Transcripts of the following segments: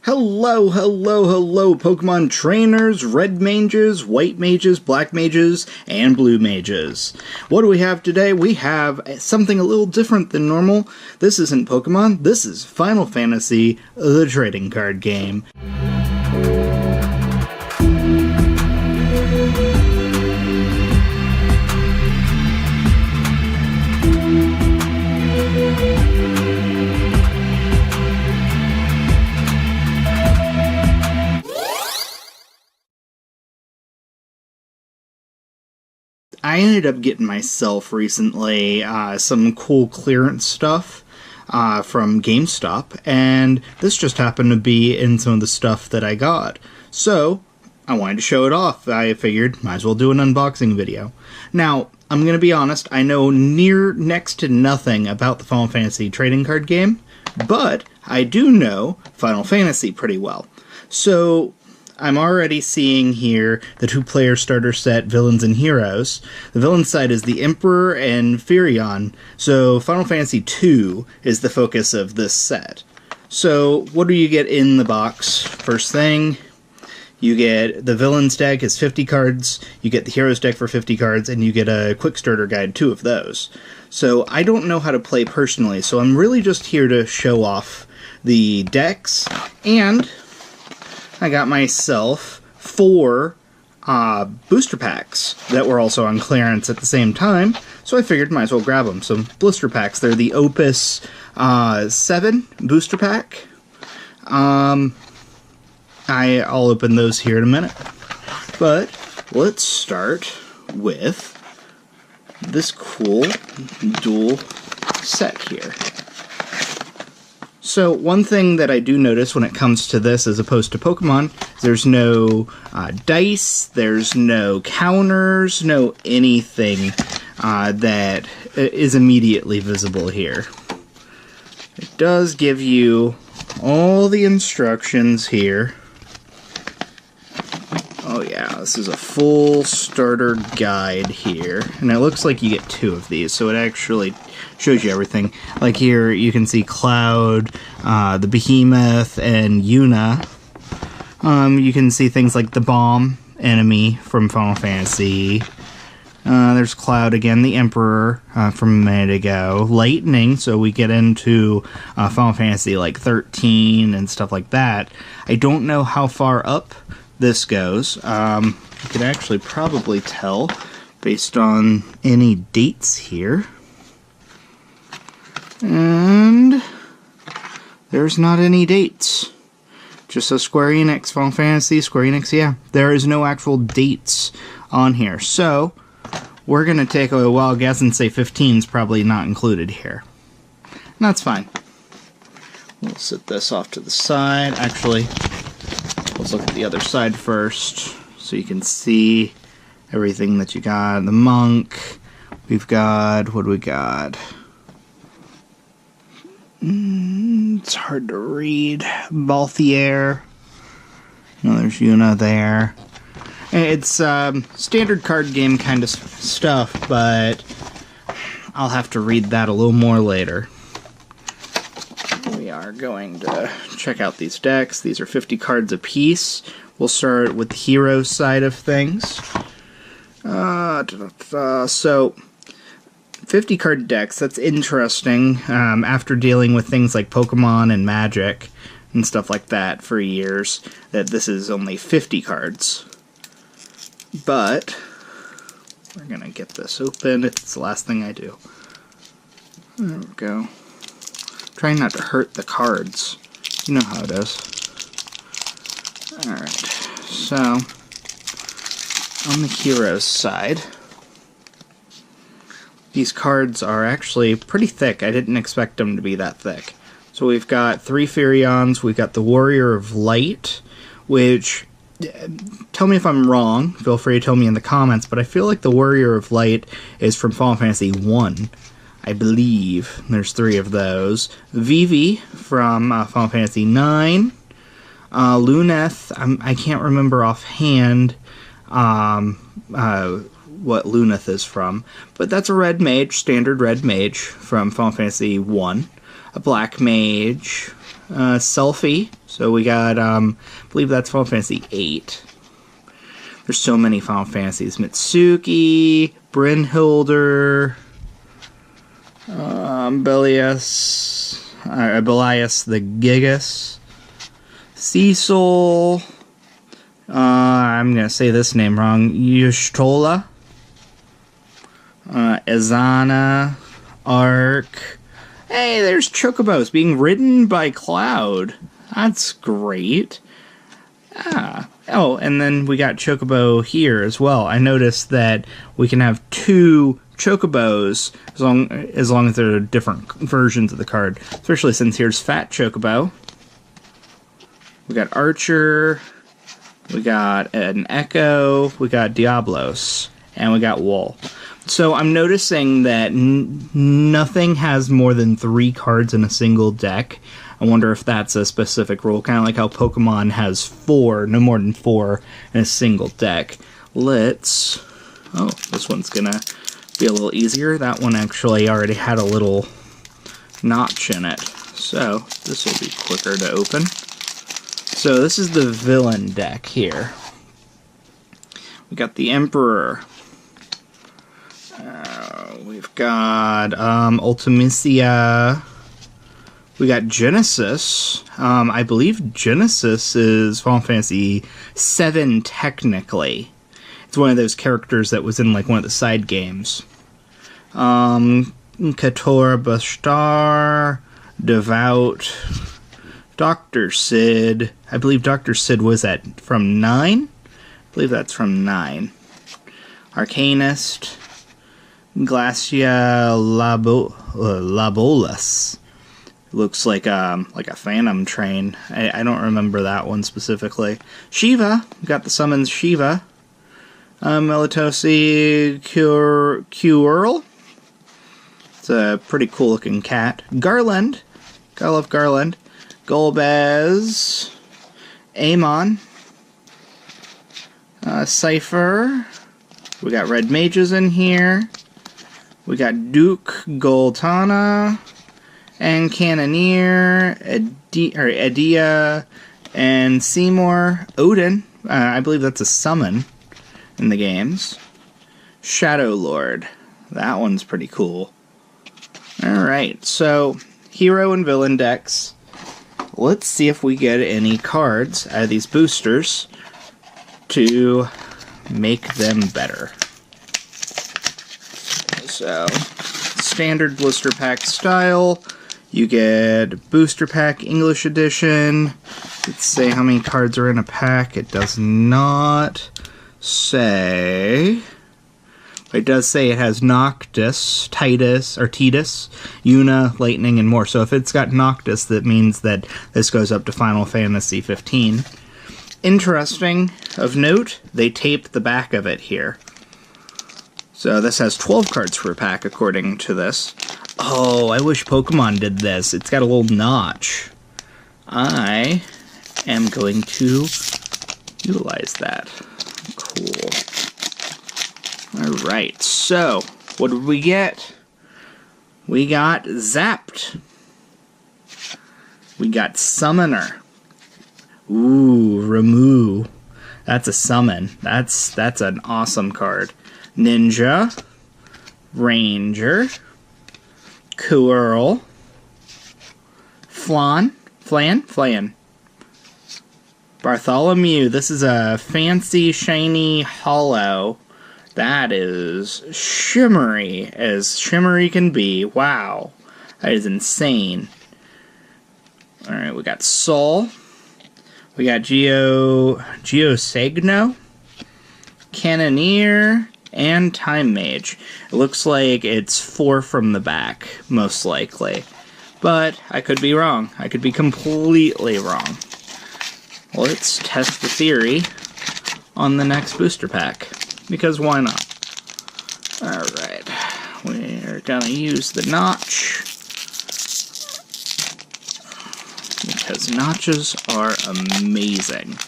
Hello, Pokemon trainers, red mages, white mages, black mages, and blue mages. What do we have today? We have something a little different than normal. This isn't Pokemon, this is Final Fantasy, the trading card game. I ended up getting myself recently some cool clearance stuff from GameStop, and this just happened to be in some of the stuff that I got. So, I wanted to show it off. I figured, might as well do an unboxing video. Now, I'm going to be honest, I know next to nothing about the Final Fantasy trading card game, but I do know Final Fantasy pretty well. So, I'm already seeing here the two-player starter set, Villains and Heroes. The villain side is the Emperor and Firion, so Final Fantasy II is the focus of this set. So, what do you get in the box? First thing, you get the Villains deck is 50 cards, you get the Heroes deck for 50 cards, and you get a quick starter guide, 2 of those. So, I don't know how to play personally, so I'm really just here to show off the decks, and I got myself 4 booster packs that were also on clearance at the same time, so I figured might as well grab them. Some blister packs. They're the Opus 7 booster pack. I'll open those here in a minute. But let's start with this cool dual set here. So, one thing that I do notice when it comes to this, as opposed to Pokemon, is there's no dice, there's no counters, no anything that is immediately visible here. It does give you all the instructions here. Oh yeah, this is a full starter guide here. And it looks like you get 2 of these, so it actually shows you everything. Like here, you can see Cloud, the Behemoth, and Yuna. You can see things like the Bomb enemy from Final Fantasy. There's Cloud again, the Emperor from a minute ago. Lightning, so we get into Final Fantasy like 13 and stuff like that. I don't know how far up this goes. You can actually probably tell based on any dates here. And there's not any dates. Just a Square Enix, Final Fantasy, Square Enix, yeah. There is no actual dates on here. So, we're going to take a wild guess and say 15 is probably not included here. And that's fine. We'll set this off to the side. Actually, let's look at the other side first, so you can see everything that you got. The Monk, we've got, what do we got? It's hard to read. Balthier. No, there's Yuna there. It's standard card game kind of stuff, but I'll have to read that a little more later. We are going to check out these decks. These are 50 cards apiece. We'll start with the hero side of things. So, 50 card decks, that's interesting, after dealing with things like Pokemon and Magic and stuff like that for years, that this is only 50 cards. But, we're gonna get this open. It's the last thing I do. There we go. Trying not to hurt the cards. You know how it is. Alright, so, on the heroes side, these cards are actually pretty thick. I didn't expect them to be that thick. So we've got 3 Firions, we've got the Warrior of Light, which, tell me if I'm wrong, feel free to tell me in the comments, but I feel like the Warrior of Light is from Final Fantasy 1, I believe. There's 3 of those. Vivi from Final Fantasy 9, Luneth, I can't remember offhand, what Luneth is from, but that's a red mage, standard red mage from Final Fantasy 1. A black mage, Selfie. So we got, I believe that's Final Fantasy 8. There's so many Final Fantasies. Mitsuki, Brynhilder, Belias the Gigas, Cecil, I'm going to say this name wrong, Yushtola, Izana, Ark. Hey, there's Chocobos being ridden by Cloud. That's great. Oh, and then we got Chocobo here as well. I noticed that we can have 2 Chocobos as long as they're different versions of the card. Especially since here's Fat Chocobo. We got Archer. We got an Echo. We got Diablos. And we got Wool. So I'm noticing that nothing has more than 3 cards in a single deck. I wonder if that's a specific rule, kind of like how Pokemon has 4, no more than 4, in a single deck. Let's... Oh, this one's gonna be a little easier. That one actually already had a little notch in it. So, this will be quicker to open. So, this is the villain deck here. We got the Emperor. We've got Ultimisia. We got Genesis. I believe Genesis is Final Fantasy VII technically. It's one of those characters that was in like one of the side games. Kator Bashtar, Devout, Dr. Sid. I believe Dr. Sid was from 9? I believe that's from 9. Arcanist, Glacia Labolas. Looks like a Phantom Train. I don't remember that one specifically. Shiva. Got the summons Shiva. Melitosi Quirl. It's a pretty cool looking cat. Garland. Gotta love Garland. Golbez. Amon. Cypher. We got Red Mages in here. We got Duke Goltana. And Cannoneer, Edea, and Seymour. Odin, I believe that's a summon in the games. Shadow Lord, that one's pretty cool. Alright, so hero and villain decks. Let's see if we get any cards out of these boosters to make them better. So, standard blister pack style. You get Booster Pack English Edition. Let's say how many cards are in a pack. It does not say. It does say it has Noctis, Titus, Una, Lightning, and more. So if it's got Noctis, that means that this goes up to Final Fantasy 15. Interesting of note, they taped the back of it here. So this has 12 cards per pack according to this. Oh, I wish Pokemon did this. It's got a little notch. I am going to utilize that. Cool. Alright, so, what did we get? We got Zapped. We got Summoner. Ooh, Ramu. That's a summon. That's an awesome card. Ninja. Ranger. Quirl. Flan. Bartholomew. This is a fancy, shiny hollow. That is shimmery as shimmery can be. Wow. That is insane. Alright, we got Soul. We got Geosagno. Cannoneer. And Time Mage. It looks like it's 4 from the back, most likely. But I could be wrong. I could be completely wrong. Let's test the theory on the next booster pack. Because why not? Alright. We're gonna use the notch. Because notches are amazing.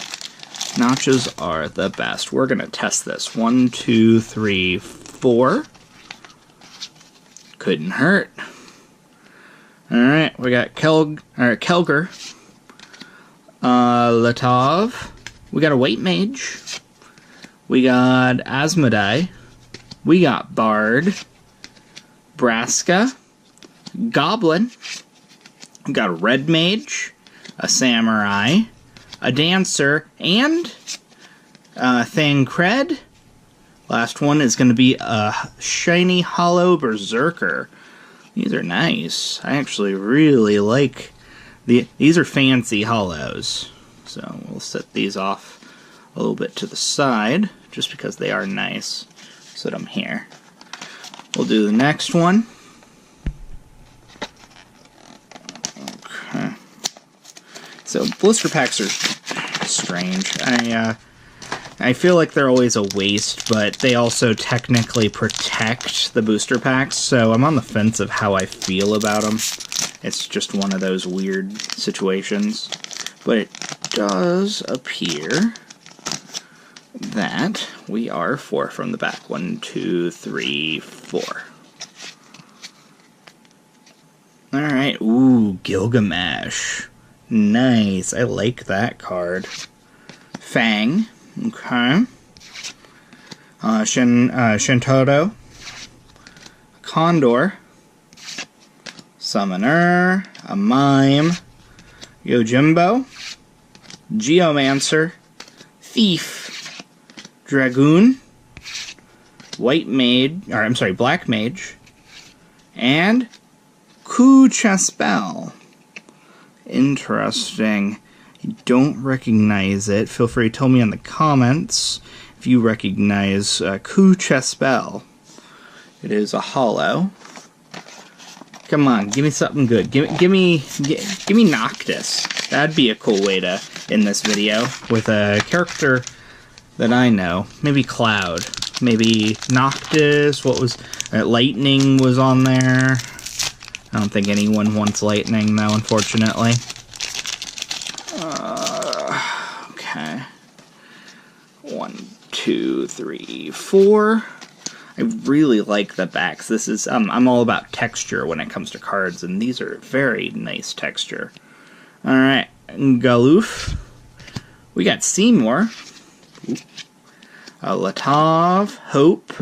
Notches are the best. We're gonna test this. 1, 2, 3, 4. Couldn't hurt. Alright, we got Kelger. Latov. We got a White Mage. We got Asmodai. We got Bard. Braska. Goblin. We got a Red Mage. A Samurai. A Dancer. And Thancred. Last one is going to be a Shiny Hollow Berserker. These are nice. I actually really like these are fancy hollows. So we'll set these off a little bit to the side just because they are nice. Set them here. We'll do the next one. Okay. So blister packs are strange. I feel like they're always a waste, but they also technically protect the booster packs, so I'm on the fence of how I feel about them. It's just one of those weird situations. But it does appear that we are 4 from the back. 1, 2, 3, 4. Alright, ooh, Gilgamesh. Nice, I like that card. Fang. Okay. Shintaro. Condor. Summoner. A Mime. Yojimbo. Geomancer. Thief. Dragoon. Black Mage. And Kuchaspel. Interesting. I don't recognize it. Feel free to tell me in the comments if you recognize Kuchaspel. It is a hollow. Come on, give me something good. Give me Noctis. That'd be a cool way to end this video with a character that I know. Maybe Cloud. Maybe Noctis. What was Lightning was on there. I don't think anyone wants Lightning though, unfortunately. Okay. 1, 2, 3, 4. I really like the backs. This is I'm all about texture when it comes to cards, and these are very nice texture. All right, Galoof. We got Seymour. Latov, Hope,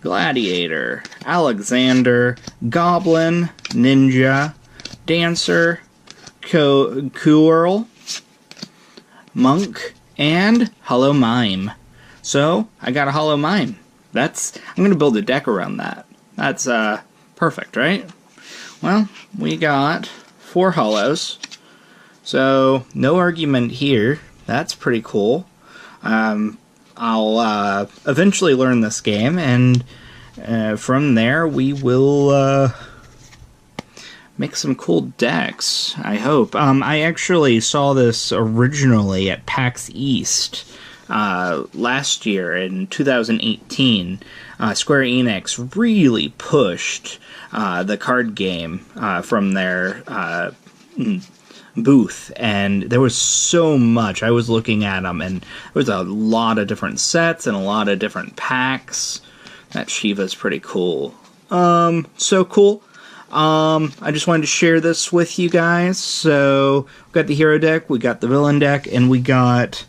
Gladiator, Alexander, Goblin, Ninja, Dancer, Quirrell, Monk, and Hollow Mime. So, I got a Hollow Mime. I'm going to build a deck around that. That's perfect, right? Well, we got 4 hollows. So, no argument here. That's pretty cool. I'll eventually learn this game, and from there we will make some cool decks, I hope. I actually saw this originally at PAX East last year in 2018. Square Enix really pushed the card game from their booth, and there was so much. I was looking at them, and there was a lot of different sets and a lot of different packs. That Shiva's pretty cool. So cool. I just wanted to share this with you guys. So, we got the hero deck, we got the villain deck, and we got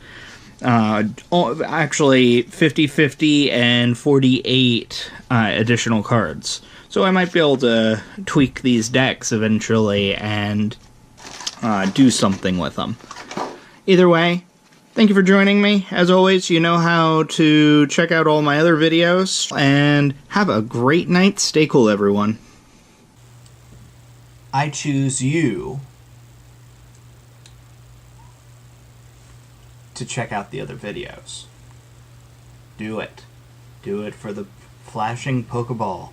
actually 50-50 and 48 additional cards. So I might be able to tweak these decks eventually and do something with them. Either way, thank you for joining me. As always, you know how to check out all my other videos, and have a great night. Stay cool, everyone. I choose you to check out the other videos. Do it. Do it for the flashing Pokeball.